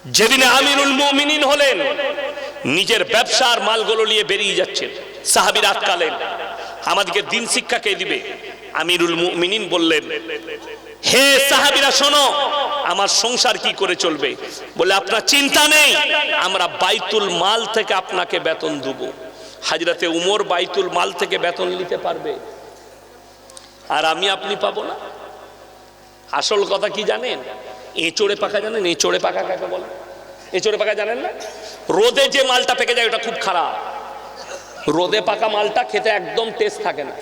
যেদিনে আমিরুল মুমিনিন হলেন, নিজের ব্যবসার মালগুলো নিয়ে বেরিয়ে যাচ্ছেন। সাহাবীরা আটকালেন, আমাদেরকে দিন শিক্ষা কে দিবে? আমিরুল মুমিনিন বললেন, হে সাহাবীরা শোনো, আমার সংসার কি করে চলবে? বলে আপনার চিন্তা নেই, আমরা বাইতুল মাল থেকে আপনাকে বেতন দেব। হযরতে উমর বাইতুল মাল থেকে বেতন নিতে পারবে, আর আমি আপনি পাবো না। আসল কথা কি জানেন? এঁচড়ে পাকা জানেন? এঁচড়ে পাকা কাকে বলে? এঁচড়ে পাকা জানেন না? রোদে যে মালটা পেকে যায় ওটা খুব খারাপ। রোদে পাকা মালটা খেতে একদম টেস্ট থাকে না।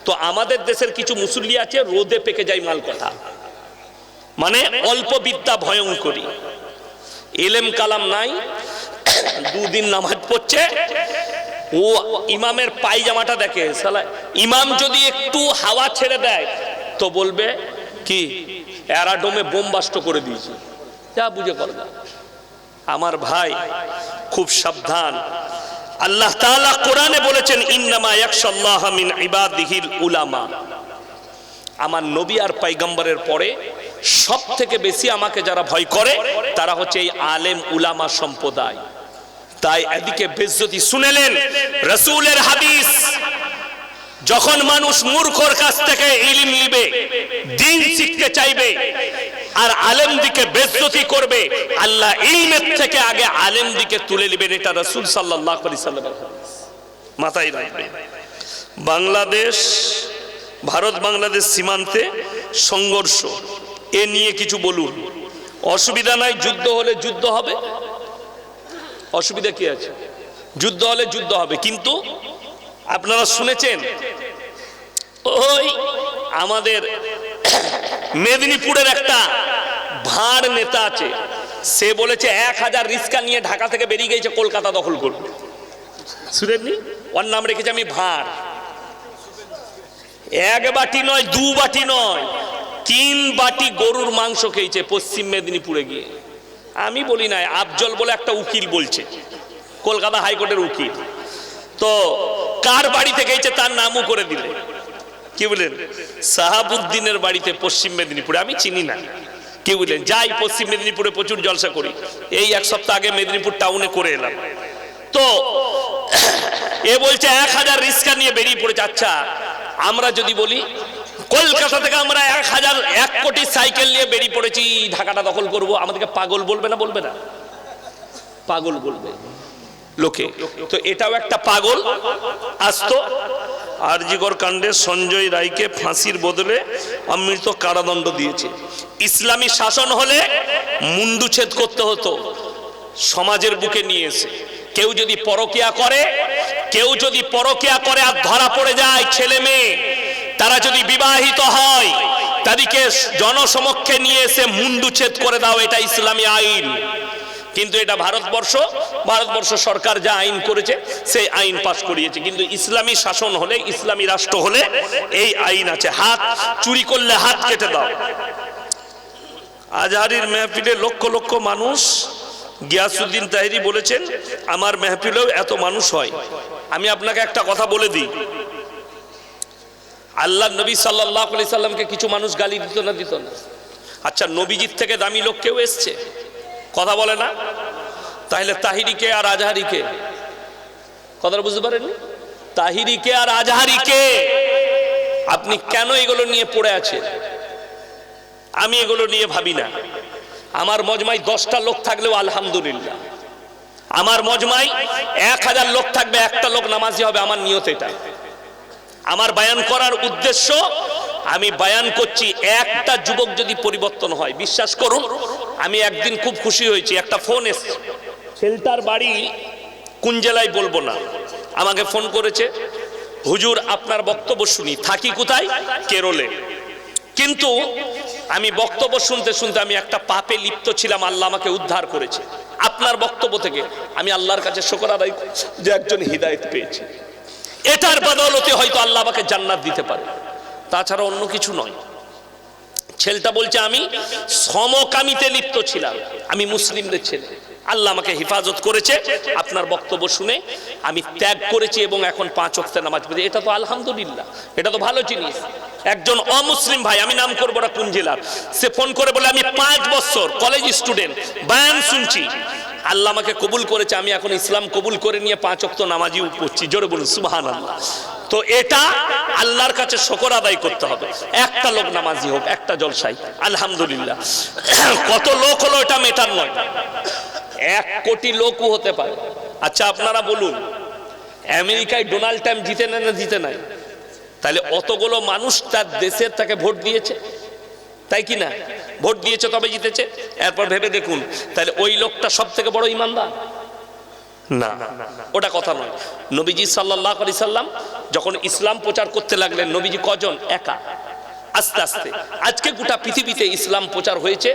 তো আমাদের দেশের কিছু মুসল্লি আছে রোদে পেকে যায় মাল কথা, মানে অল্প বিদ্যা ভয়ঙ্করী, এলেম কালাম নাই, দুদিন নামাজ পড়ছে, ও ইমামের পায়জামাটা দেখে, শালা ইমাম যদি একটু হাওয়া ছেড়ে দেয় তো বলবে কি এরাডোমে বোমবাস্ট করে দিয়েছে, যা বুঝে করবে। আমার ভাই খুব সাবধান। আল্লাহ তাআলা কোরআনে বলেছেন, ইন্নামা ইয়াখশাল্লাহ মিন ইবাদিহিল উলামা। আমার নবী আর পয়গম্বরের পরে সব থেকে বেশি আমাকে যারা ভয় করে তারা হচ্ছে এই আলেম উলামা সম্প্রদায়। তাই এদিকে বেজ্জতি শুনেলেন রাসূলের হাদিস, যখন মানুষ মূর্খর কাছ থেকে ইলম নিবে, দ্বীন শিখতে চাইবে, আর আলেম দিকে বেজ্জতি করবে, আল্লাহ ইলমের থেকে আগে আলেম দিকে তুলে নেবেন। এটা রাসূল সাল্লাল্লাহু আলাইহি সাল্লামের হাদিস, মাথায় রাখবেন। বাংলাদেশ, ভারত বাংলাদেশ সীমান্তে সংঘর্ষ, এ নিয়ে কিছু বলুন। অসুবিধা নাই, যুদ্ধ হলে যুদ্ধ হবে, অসুবিধা কি আছে? যুদ্ধ হলে যুদ্ধ হবে। কিন্তু আপনারা শুনেছেন ওই আমাদের মেদিনীপুরের একটা ভাঁড় নেতা আছে, সে বলেছে 1000 রিস্কা নিয়ে ঢাকা থেকে বেরিয়ে গেছে কলকাতা দখল করবে। শুনেননি? ওর নাম রেখেছে আমি ভাঁড়। এক বাটি নয়, 2 বাটি নয়, 3 বাটি গরুর মাংস খেয়েছে পশ্চিম মেদিনীপুরে গিয়ে। আমি বলি নাই, আফজল বলে একটা উকিল বলছে, কলকাতা হাইকোর্টের উকিল। তো কার বাড়িতে গেছে তার নামও করে দিলে, কি বলেন? সাহাবুদ্দিনের বাড়িতে পশ্চিম মেদিনীপুরে। আমি চিনি না, কি বলেন? যাই পশ্চিম মেদিনীপুরে প্রচুর জলসা করি, এই 1 সপ্তাহ আগে মেদিনীপুর টাউনে করে এলাম। তো এ বলছে 1000 রিস্কা নিয়ে বেরিয়ে পড়েছে। আচ্ছা, আমরা যদি বলি কলকাতা থেকে আমরা 1 কোটি সাইকেল নিয়ে বেরিয়ে পড়েছি ঢাকাটা দখল করব, আমাদেরকে পাগল বলবে না? বলবে না? পাগল বলবে লোকে। তো এটাও একটা পাগল আসতো। আরজিকর কাণ্ডে সঞ্জয় রায়কে ফাঁসির বদলে অমৃত কারাদণ্ড দিয়েছে। ইসলামী শাসন হলে মুন্ডুচ্ছেদ করতে হতো সমাজের বুকে নিয়ে এসে। কেউ যদি পরকিয়া করে আর ধরা পড়ে যায়, ছেলে মেয়ে তারা যদি বিবাহিত হয়, তাদেরকে জনসমক্ষে নিয়ে এসে মুন্ডুচ্ছেদ করে দাও, এটা ইসলামী আইন। কিন্তু এটা ভারতবর্ষ সরকার যা আইন করেছে সেই আইন পাশ করিয়েছে। কিন্তু ইসলামী শাসন হলে, ইসলামী রাষ্ট্র হলে এই আইন আছে, হাত চুরি করলে হাত কেটে দাও। আজহারির মেহফিলে লক্ষ লক্ষ মানুষ, গিয়াসউদ্দিন তাহেরি বলেছেন আমার মেহফিলেও এত মানুষ হয়। আমি আপনাকে একটা কথা বলে দিই, আল্লাহ নবী সাল্লাল্লাহু আলাইহি সাল্লামকে কিছু মানুষ গালি দিত না? দিত না? আচ্ছা, নবীজির থেকে দামি লোক কেউ এসছে? কথা বলে না? তাহলে তাহিরিকে আর আজহারিকে, কথাটা বুঝতে পারেননি? তাহিরিকে আর আজহারিকে আপনি কেন এগুলো নিয়ে পড়ে আছেন? আমি এগুলো নিয়ে ভাবি না। আমার মজমায় 10টা লোক থাকলেও আলহামদুলিল্লাহ, আমার মজমায় 1000 লোক থাকবে, একটা লোক নামাজি হবে, আমার নিয়ত এটা। আমার বয়ান করার উদ্দেশ্য, আমি বয়ান করছি, একটা যুবক যদি পরিবর্তন হয়, বিশ্বাস করুন আমি একদিন খুব খুশি হয়েছি। একটা ফোন এসেছে, ছেলেটার বাড়ি কোন জেলায় বলবো না, আমাকে ফোন করেছে, হুজুর আপনার বক্তব্য শুনি, থাকি কোথায়? কেরলে। কিন্তু আমি বক্তব্য শুনতে শুনতে আমি একটা পাপে লিপ্ত ছিলাম, আল্লাহ আমাকে উদ্ধার করেছে। আপনার বক্তব্য থেকে আমি আল্লাহর কাছে শুকর আদায় করছি যে একজন হিদায়াত পেয়েছে। এটার বদৌলতে হয়তো আল্লাহ আমাকে জান্নাত দিতে পারে, তাছাড়া অন্য কিছু নয়। ছেলেটা বলছে আমি সমকামিতে লিপ্ত ছিলাম, আমি মুসলিমদের ছেলে, আল্লাহ আমাকে হেফাজত করেছে, আপনার বক্তব্য শুনে আমি ত্যাগ করেছি এবং এখন 5 ওয়াক্ত নামাজ পড়ি। এটা তো আলহামদুলিল্লাহ, এটা তো ভালো জিনিস। একজন অমুসলিম ভাই, আমি নাম করবো না কোন জেলার, সে ফোন করে বলে আমি 5 বছর কলেজ স্টুডেন্ট, বয়ান শুনছি, আল্লাহ আমাকে কবুল করেছে, আমি এখন ইসলাম কবুল করে নিয়ে 5 ওয়াক্ত নামাজিও পড়ছি। জোরে বলুন সুবহানাল্লাহ। তো এটা আল্লাহর কাছে শুকর আদায় করতে হবে। একটা লোক নামাজি হোক, একটা জলসাই, আলহামদুলিল্লাহ। কত লোক হলো এটা মেটার নয়, 1 কোটি লোকও হতে পারে। আচ্ছা আপনারা বলুন, আমেরিকায় ডোনাল্ড ট্রাম্প জিতে না জিতে নাই? তাহলে অতগুলো মানুষ তার দেশের তাকে ভোট দিয়েছে, তাই কি না? ভোট দিয়েছে তবে জিতেছে। এরপর ভেবে দেখুন, তাহলে ওই লোকটা সব থেকে বড় ইমানদার না? ওটা কথা নয়। নবীজি সাল্লাল্লাহু আলাইহি সাল্লাম যখন ইসলাম প্রচার করতে লাগলেন, নবীজি কজন? একা। আস্তে আস্তে আজকে গোটা পৃথিবীতে ইসলাম প্রচার হয়েছে,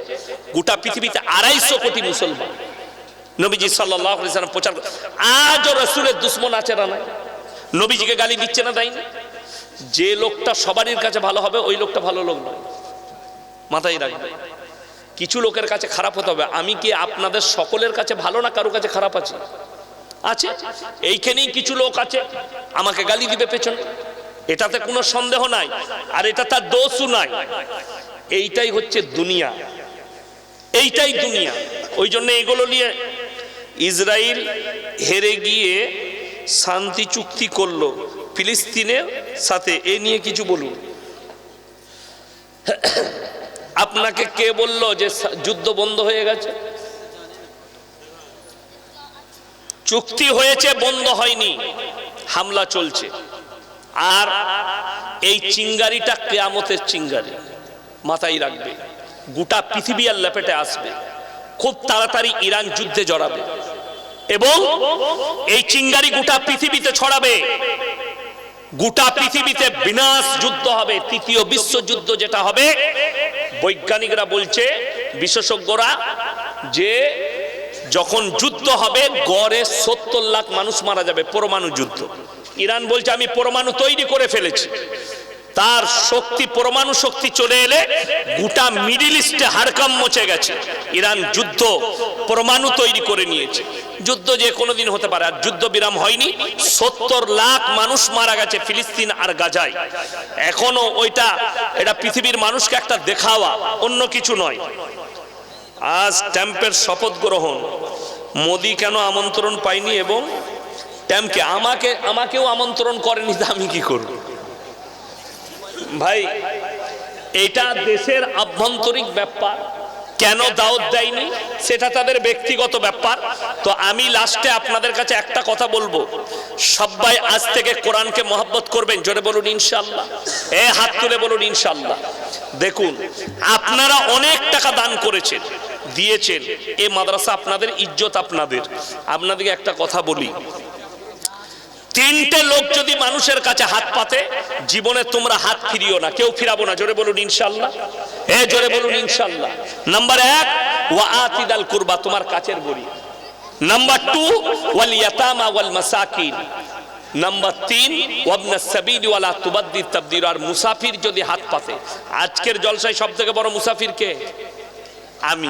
গোটা পৃথিবীতে 250 কোটি মুসলমান। নবীজি সাল্লাল্লাহু আলাইহি সাল্লাম প্রচার, আজও রাসূলের দুশমন আছে না নাই? নবীজিকে গালি দিচ্ছে না দেয়নি? যে লোকটা সবারই কাছে ভালো হবে ওই লোকটা ভালো লোক নয়, মাথায় রাখবে। কিছু লোকের কাছে খারাপ হতে হবে। আমি কি আপনাদের সকলের কাছে ভালো না কারো কাছে খারাপ আছে? আছে। এইখানেই কিছু লোক আছে আমাকে গালি দিবে পেছনে, এটাতে কোনো সন্দেহ নাই, আর এটা তার দোষও নাই। এইটাই হচ্ছে দুনিয়া, এইটাই দুনিয়া। ওই জন্য এগুলো নিয়ে ইসরায়েল হেরে গিয়ে শান্তি চুক্তি করলো ফিলিস্তিনের সাথে, এ নিয়ে কিছু বলুন। আপনাকে কে বললো যে যুদ্ধ বন্ধ হয়ে গেছে? চুক্তি হয়েছে, বন্ধ হয়নি, হামলা চলছে। আর এই চিঙ্গারিটা কিয়ামতের চিঙ্গারি, মাথায় রাখবে। গোটা পৃথিবী আর লেপেটে আসবে, খুব তাড়াতাড়ি ইরান যুদ্ধে জড়াবে এবং এই চিঙ্গারি গোটা পৃথিবীতে ছড়াবে। গোটা পৃথিবীতে বিনাশ যুদ্ধ হবে, তৃতীয় বিশ্বযুদ্ধ যেটা হবে। বৈজ্ঞানিকরা বলছে, বিশেষজ্ঞরা, যে যখন যুদ্ধ হবে গড়ে 70 লাখ মানুষ মারা যাবে। পরমাণু যুদ্ধ। ইরান বলছে আমি পরমাণু তৈরি করে ফেলেছি, তার শক্তি, পরমাণু শক্তি চলে এলে গোটা মিডল ইস্টে হারকাম মচে গেছে। ইরান যুদ্ধ পরমাণু তৈরি করে নিয়েছে। যুদ্ধ যে কোনোদিন হতে পারে, আর যুদ্ধ বিরাম হয়নি। 70 লাখ মানুষ মারা গেছে ফিলিস্তিন আর গাজায়। এখনো ওইটা, এটা পৃথিবীর মানুষকে একটা দেখাওয়া, অন্য কিছু নয়। আজ ট্রাম্পের শপথ গ্রহণ, মোদি কেন আমন্ত্রণ পাইনি এবং ট্রাম্পকে আমাকেও আমন্ত্রণ করেনি, তা আমি কি করব ভাই? এটা দেশের আভ্যন্তরিক ব্যাপার, কেন দাওয়াত দেয়নি সেটা তাদের ব্যক্তিগত ব্যাপার। তো আমি লাস্টে আপনাদের কাছে একটা কথা বলবো, সবাই আজ থেকে কোরআনকে মহব্বত করবেন। জোরে বলুন ইনশাআল্লাহ। হাত তুলে বলুন ইনশাআল্লাহ। দেখুন, আপনারা অনেক টাকা দান করেছেন, দিয়েছেন, এই মাদ্রাসা আপনাদের, ইজ্জত আপনাদের। আপনাদেরকে একটা কথা বলি, 3টে লোক যদি মানুষের কাছে হাত পাতে, জীবনে তোমরা হাত ফিরিও না, কেউ ফিরাবো না। জোরে বলুন ইনশাআল্লাহ। জোরে বলুন ইনশাআল্লাহ। নাম্বার 1, ওয়া আতিদাল কুরবা, তোমার কাছের গরীব। নাম্বার 2, ওয়াল ইয়াতামা ওয়াল মাসাকিন। নাম্বার 3, ওয়াবনাস সাবিল ওয়ালা তুবাদ্দির তাবদীর। আর মুসাফির যদি হাত পাতে, আজকের জলসায় সবথেকে বড় মুসাফির কে? আমি।